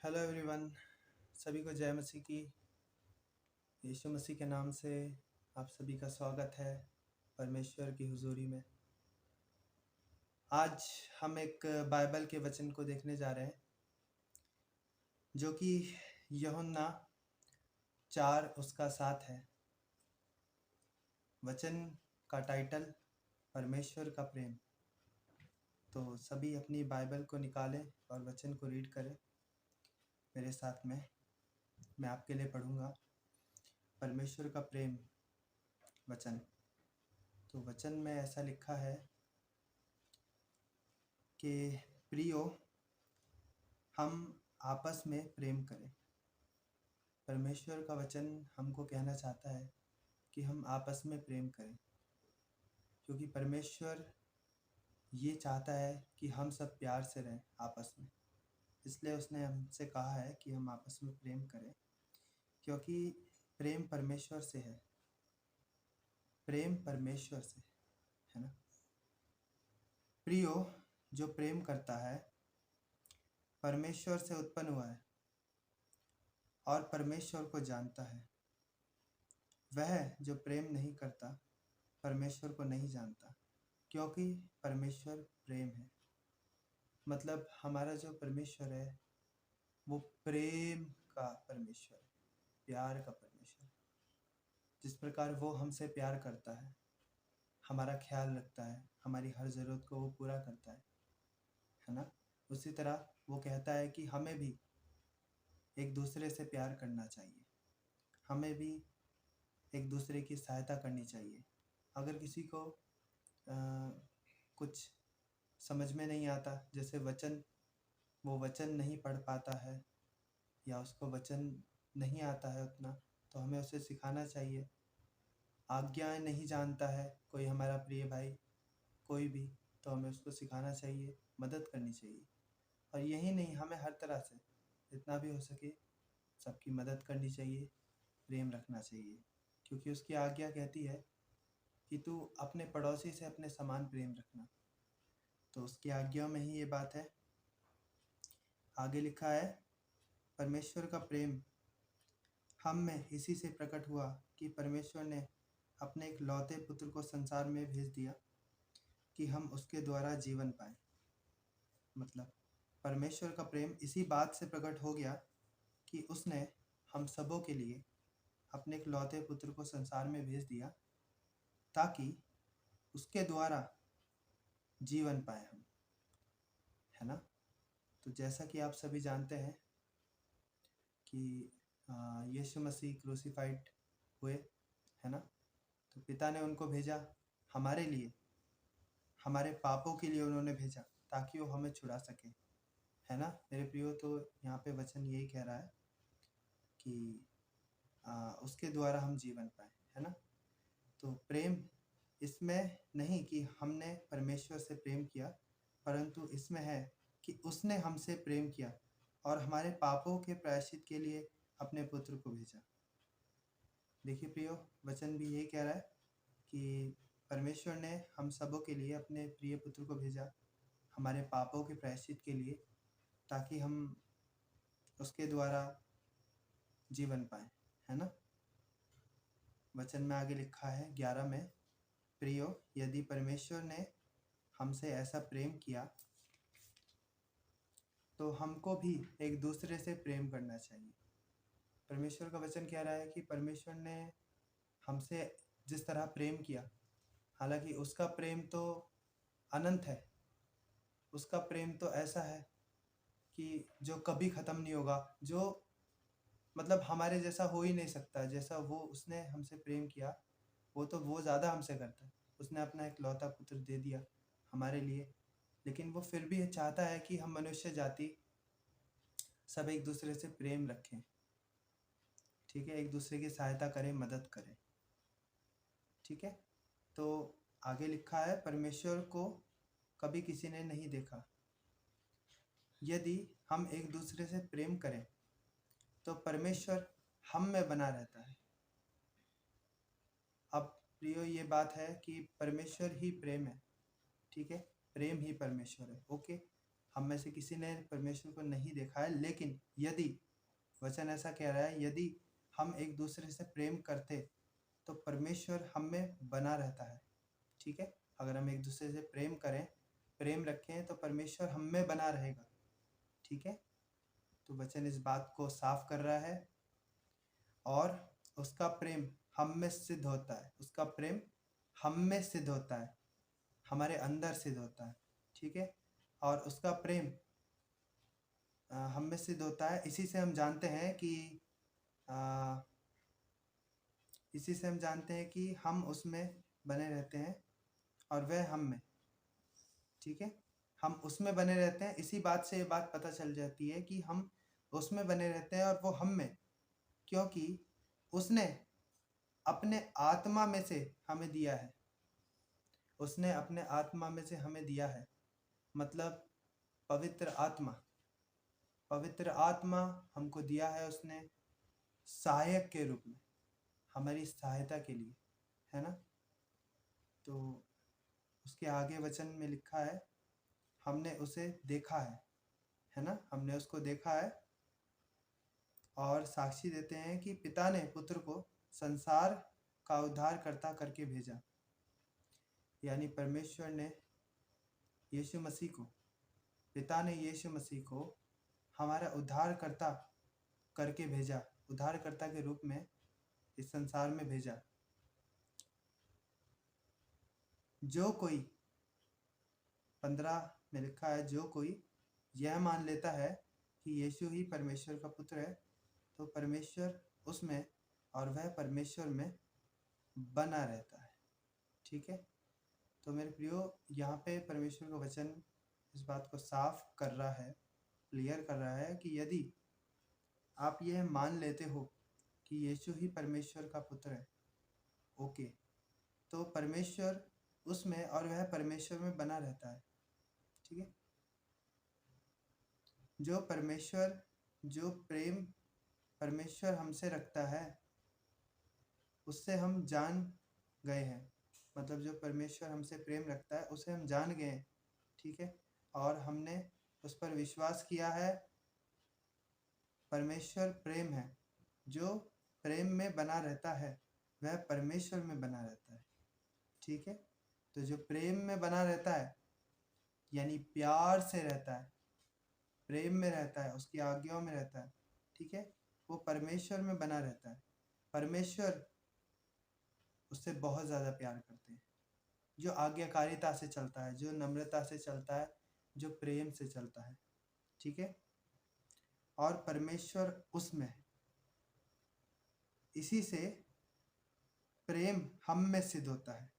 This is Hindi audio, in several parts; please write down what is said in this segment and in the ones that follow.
Hello everyone. सभी को जय मसीह की। यीशु मसीह के नाम से आप सभी का स्वागत है परमेश्वर की हुजूरी में। आज हम एक बाइबल के वचन को देखने जा रहे हैं जो कि यूहन्ना 4 उसका 7 है। वचन का टाइटल परमेश्वर का प्रेम। तो सभी अपनी बाइबल को निकालें और वचन को रीड करें मेरे साथ में। मैं आपके लिए पढ़ूंगा परमेश्वर का प्रेम वचन। तो वचन में ऐसा लिखा है कि प्रियो, हम आपस में प्रेम करें। परमेश्वर का वचन हमको कहना चाहता है कि हम आपस में प्रेम करें, क्योंकि परमेश्वर ये चाहता है कि हम सब प्यार से रहें आपस में। इसलिए उसने हमसे कहा है कि हम आपस में प्रेम करें, क्योंकि प्रेम परमेश्वर से है। प्रेम परमेश्वर से है ना। प्रियो, जो प्रेम करता है परमेश्वर से उत्पन्न हुआ है और परमेश्वर को जानता है। वह जो प्रेम नहीं करता परमेश्वर को नहीं जानता, क्योंकि परमेश्वर प्रेम है। मतलब हमारा जो परमेश्वर है वो प्रेम का परमेश्वर है, प्यार का परमेश्वर। जिस प्रकार वो हमसे प्यार करता है, हमारा ख्याल रखता है, हमारी हर ज़रूरत को वो पूरा करता है ना। उसी तरह वो कहता है कि हमें भी एक दूसरे से प्यार करना चाहिए, हमें भी एक दूसरे की सहायता करनी चाहिए। अगर किसी को कुछ समझ में नहीं आता, जैसे वो वचन नहीं पढ़ पाता है या उसको वचन नहीं आता है उतना, तो हमें उसे सिखाना चाहिए। आज्ञाएं नहीं जानता है कोई हमारा प्रिय भाई, कोई भी, तो हमें उसको सिखाना चाहिए, मदद करनी चाहिए। और यही नहीं, हमें हर तरह से जितना भी हो सके सबकी मदद करनी चाहिए, प्रेम रखना चाहिए, क्योंकि उसकी आज्ञा कहती है कि तू अपने पड़ोसी से अपने समान प्रेम रखना। तो उसकी आज्ञा में ही ये बात है। आगे लिखा है, परमेश्वर का प्रेम हम में इसी से प्रकट हुआ कि परमेश्वर ने अपने एक लौते पुत्र को संसार में भेज दिया कि हम उसके द्वारा जीवन पाएं। मतलब परमेश्वर का प्रेम इसी बात से प्रकट हो गया कि उसने हम सबों के लिए अपने एक लौते पुत्र को संसार में भेज दिया ताकि उसके द्वारा जीवन पाए हम, है ना। तो जैसा कि आप सभी जानते हैं कि यीशु मसीह क्रूसिफाइड हुए, है ना। तो पिता ने उनको भेजा हमारे लिए, हमारे पापों के लिए उन्होंने भेजा ताकि वो हमें छुड़ा सके, है ना मेरे प्रियो। तो यहाँ पे वचन यही कह रहा है कि उसके द्वारा हम जीवन पाए, है ना। तो प्रेम इसमें नहीं कि हमने परमेश्वर से प्रेम किया, परंतु इसमें है कि उसने हमसे प्रेम किया और हमारे पापों के प्रायश्चित के लिए अपने पुत्र को भेजा। देखिए प्रियो, वचन भी यही कह रहा है कि परमेश्वर ने हम सबों के लिए अपने प्रिय पुत्र को भेजा हमारे पापों के प्रायश्चित के लिए, ताकि हम उसके द्वारा जीवन पाए, है ना। वचन में आगे लिखा है 11 में, प्रियो, यदि परमेश्वर ने हमसे ऐसा प्रेम किया तो हमको भी एक दूसरे से प्रेम करना चाहिए। परमेश्वर का वचन कह रहा है कि परमेश्वर ने हमसे जिस तरह प्रेम किया, हालांकि उसका प्रेम तो अनंत है, उसका प्रेम तो ऐसा है कि जो कभी ख़त्म नहीं होगा, जो मतलब हमारे जैसा हो ही नहीं सकता। जैसा वो उसने हमसे प्रेम किया, वो ज़्यादा हमसे करता है। उसने अपना एक लौता पुत्र दे दिया हमारे लिए, लेकिन वो फिर भी चाहता है कि हम मनुष्य जाति सब एक दूसरे से प्रेम रखें, ठीक है, एक दूसरे की सहायता करें, मदद करें, ठीक है। तो आगे लिखा है, परमेश्वर को कभी किसी ने नहीं देखा। यदि हम एक दूसरे से प्रेम करें तो परमेश्वर हम में बना रहता है। अब प्रियो, ये बात है कि परमेश्वर ही प्रेम है, ठीक है, प्रेम ही परमेश्वर है, ओके। हम में से किसी ने परमेश्वर को नहीं देखा है, लेकिन यदि वचन ऐसा कह रहा है, यदि हम एक दूसरे से प्रेम करते तो परमेश्वर हम में बना रहता है। ठीक है, अगर हम एक दूसरे से प्रेम करें, प्रेम रखें, तो परमेश्वर हम में बना रहेगा। ठीक है, तो वचन इस बात को साफ कर रहा है और उसका प्रेम हम में सिद्ध होता है। उसका प्रेम हम में सिद्ध होता है, हमारे अंदर सिद्ध होता है। ठीक है, और उसका प्रेम हम में सिद्ध होता है। इसी से हम जानते हैं कि हम उसमें बने रहते हैं और वह हम में। ठीक है, हम उसमें बने रहते हैं। इसी बात से ये बात पता चल जाती है कि हम उसमें बने रहते हैं और वो हम में, क्योंकि उसने अपने आत्मा में से हमें दिया है। उसने अपने आत्मा में से हमें दिया है, मतलब पवित्र आत्मा हमको दिया है उसने सहायक के रूप में, हमारी सहायता के लिए, है ना। तो उसके आगे वचन में लिखा है, हमने उसे देखा है ना, हमने उसको देखा है और साक्षी देते हैं कि पिता ने पुत्र को संसार का उद्धारकर्ता करके भेजा। यानी परमेश्वर ने यीशु मसीह को, पिता ने यीशु मसीह को हमारा उद्धारकर्ता करके भेजा, उद्धारकर्ता के रूप में इस संसार में भेजा। जो कोई 15 में लिखा है, जो कोई यह मान लेता है कि यीशु ही परमेश्वर का पुत्र है, तो परमेश्वर उसमें और वह परमेश्वर में बना रहता है। ठीक है, तो मेरे प्रियो, यहाँ पे परमेश्वर का वचन इस बात को साफ कर रहा है, क्लियर कर रहा है कि यदि आप यह मान लेते हो कि यीशु ही परमेश्वर का पुत्र है, ओके, तो परमेश्वर उसमें और वह परमेश्वर में बना रहता है। ठीक है, जो प्रेम परमेश्वर हमसे रखता है उससे हम जान गए हैं, मतलब जो परमेश्वर हमसे प्रेम रखता है उसे हम जान गए हैं। ठीक है, और हमने उस पर विश्वास किया है। परमेश्वर प्रेम है, जो प्रेम में बना रहता है वह परमेश्वर में बना रहता है। ठीक है, तो जो प्रेम में बना रहता है यानी प्यार से रहता है, प्रेम में रहता है, उसकी आज्ञाओं में रहता है, ठीक है, वो परमेश्वर में बना रहता है। परमेश्वर उससे बहुत ज़्यादा प्यार करते हैं। जो आज्ञाकारिता से चलता है, जो नम्रता से चलता है, जो प्रेम से चलता है। ठीक है, और परमेश्वर उसमें है। इसी से प्रेम हम में सिद्ध होता है।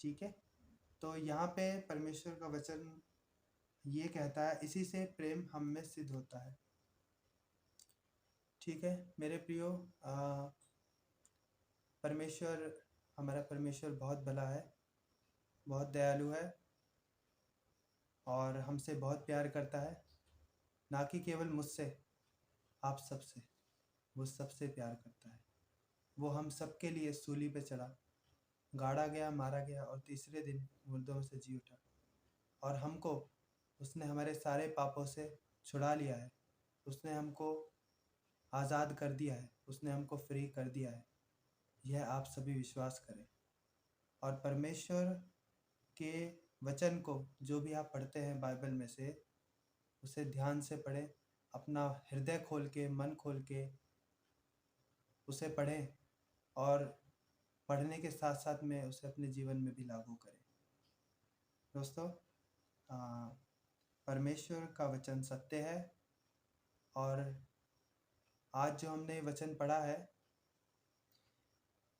ठीक है, तो यहाँ पे परमेश्वर का वचन ये कहता है, इसी से प्रेम हम में सिद्ध होता है। ठीक है मेरे प्रियो, हमारा परमेश्वर बहुत भला है, बहुत दयालु है और हमसे बहुत प्यार करता है। ना कि केवल मुझसे, आप सबसे, वो सबसे प्यार करता है। वो हम सबके लिए सूली पे चढ़ा, गाड़ा गया, मारा गया और तीसरे दिन मुर्दों में से जी उठा। और हमको उसने हमारे सारे पापों से छुड़ा लिया है। उसने हमको आज़ाद कर दिया है, उसने हमको फ्री कर दिया है। यह आप सभी विश्वास करें और परमेश्वर के वचन को जो भी आप पढ़ते हैं बाइबल में से, उसे ध्यान से पढ़ें, अपना हृदय खोल के, मन खोल के उसे पढ़ें और पढ़ने के साथ साथ में उसे अपने जीवन में भी लागू करें। दोस्तों, परमेश्वर का वचन सत्य है और आज जो हमने वचन पढ़ा है,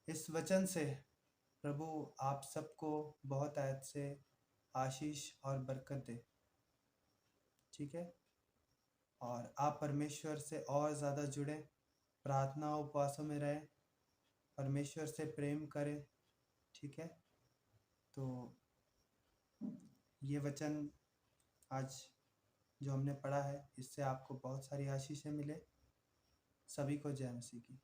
इस वचन से प्रभु आप सबको बहुत आयत से आशीष और बरकत दे। ठीक है, और आप परमेश्वर से और ज़्यादा जुड़ें, प्रार्थना उपवासों में रहें, परमेश्वर से प्रेम करें। ठीक है, तो ये वचन आज जो हमने पढ़ा है, इससे आपको बहुत सारी आशीषें मिले। सभी को जय मसीह की।